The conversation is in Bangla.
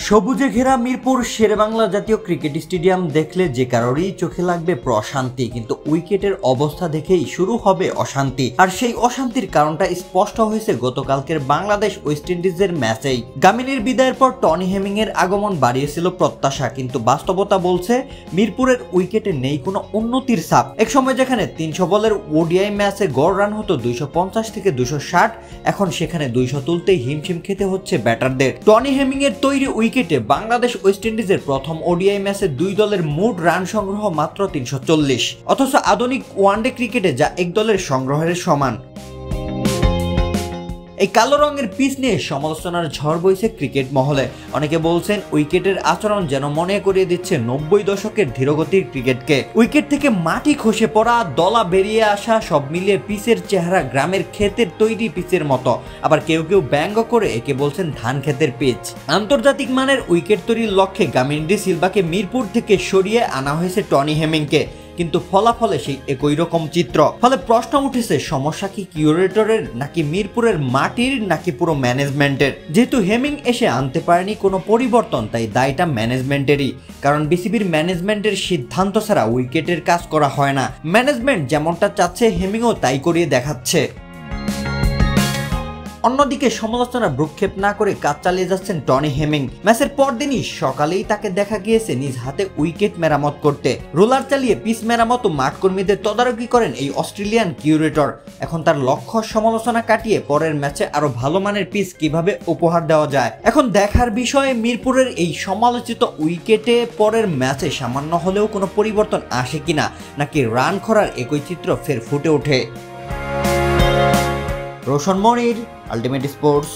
সবুজে ঘেরা মিরপুর শেরেবাংলা জাতীয় ক্রিকেট স্টেডিয়াম দেখলে যে কারোরই চোখে লাগবে প্রশান্তি, কিন্তু উইকেটের অবস্থা দেখেই শুরু হবে অশান্তি। আর সেই অশান্তির কারণটা স্পষ্ট হয়েছে গতকালকের বাংলাদেশ ওয়েস্ট ইন্ডিজের ম্যাচেই। গামিনীর বিদায়ের পর টনি হেমিং এর আগমন বাড়িয়েছিল প্রত্যাশা, কিন্তু বাস্তবতা বলছে মিরপুরের উইকেটে নেই কোনো উন্নতির ছাপ। এক সময় যেখানে 300 বলের ওডিআই ম্যাচে গড় রান হতো 250 থেকে 260, এখন সেখানে 200 তুলতেই হিমশিম খেতে হচ্ছে ব্যাটারদের। টনি হেমিং এর তৈরি উইকেটে বাংলাদেশ ওয়েস্ট ইন্ডিজের প্রথম ওডিআই ম্যাচে দুই দলের মোট রান সংগ্রহ মাত্র 340, অথচ আধুনিক ওয়ানডে ক্রিকেটে যা এক দলের সংগ্রহের সমান। এই কালো রঙের পিচ নিয়ে সমালোচনার ঝড় বইছে ক্রিকেট মহলে। অনেকে বলছেন উইকেটের আচরণ যেন মনে করিয়ে দিচ্ছে 90 দশকের ধীরগতির ক্রিকেটকে। উইকেট থেকে মাটি খসে পড়া, দলা বেরিয়ে আসা, সব মিলিয়ে পিচের চেহারা গ্রামের ক্ষেতের তৈরি পিচের মতো। আবার কেউ কেউ ব্যঙ্গ করে একে বলছেন ধান ক্ষেতের পিচ। আন্তর্জাতিক মানের উইকেট তৈরির লক্ষ্যে গামিনী ডি সিলভাকে মিরপুর থেকে সরিয়ে আনা হয়েছে টনি হেমিংকে, কিন্তু ফলাফলে সেই একই রকম চিত্র। ফলে প্রশ্ন উঠেছে, সমস্যা কি কিউরেটরের, নাকি মিরপুরের মাটির, নাকি পুরো ম্যানেজমেন্টের? যেহেতু হেমিং এসে আনতে পারেনি কোনো পরিবর্তন, তাই দায়টা ম্যানেজমেন্টেরই। কারণ বিসিবির ম্যানেজমেন্টের সিদ্ধান্ত ছাড়া উইকেটের কাজ করা হয় না। ম্যানেজমেন্ট যেমনটা চাচ্ছে হেমিংও তাই করিয়ে দেখাচ্ছে। অন্যদিকে সমালোচনা ভ্রুক্ষেপ না করে কাজ চালিয়ে যাচ্ছেন টনি হেমিং। ম্যাচের পরদিনই সকালেই তাকে দেখা গিয়েছে নিজ হাতে উইকেট মেরামত করতে। রোলার চালিয়ে পিচ মেরামত ও মাঠ কর্মীদের তদারকি করেন এই অস্ট্রেলিয়ান কিউরেটর। এখন তার লক্ষ্য সমালোচনা কাটিয়ে পরের ম্যাচে আরো ভালো মানের পিচ কিভাবে উপহার দেওয়া যায়। এখন দেখার বিষয়ে মিরপুরের এই সমালোচিত উইকেটে পরের ম্যাচে সামান্য হলেও কোনো পরিবর্তন আসে কিনা, নাকি রান খরার একই চিত্র ফের ফুটে ওঠে। রোশন মনির, আলটিমেট স্পোর্টস।